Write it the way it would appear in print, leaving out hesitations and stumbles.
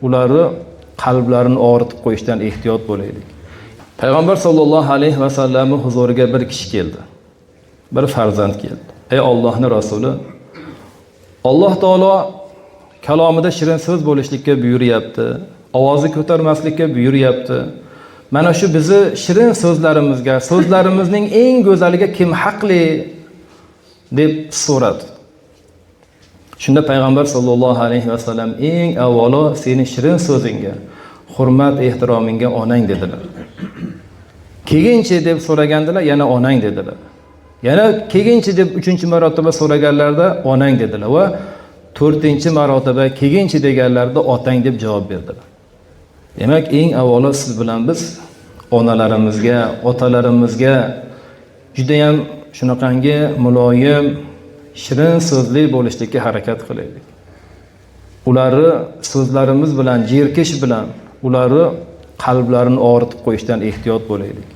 ularni qalblarini og'ritib qo'yishdan ehtiyot bo'laylik. Payg'ambar sollallohu alayhi vasallamning huzuriga bir kishi keldi. Bir farzand keldi. Ey Allohning rasuli, Alloh taolo kalomida shirin so'z bo'lishlikka buyuryapti. Ovozni ko'tarmaslikka buyuryapti. Mana shu bizni shirin so'zlarimizga, so'zlarimizning eng go'zaliga kim haqli deb so'radi. Shunda payg'ambar sollallohu alayhi vasallam eng avvalo sening shirin so'zingga, hurmat ehtiromingga onang dedilar. Keyinchi deb so'ragandilar, yana onang dedilar. Yana keyinchi deb 3-marotaba so'raganlarda onang dedilar va 4-marotaba keyinchi deganlarda otang deb javob berdilar. Demak, eng avvalo siz bilan biz onalarimizga, otalarimizga juda ham shunaqangi muloyim, shirin so'zli bo'lishlikka harakat qilaylik. Ularni so'zlarimiz bilan, jerkish bilan ularni qalblarini og'ritib qo'yishdan ehtiyot bo'laylik.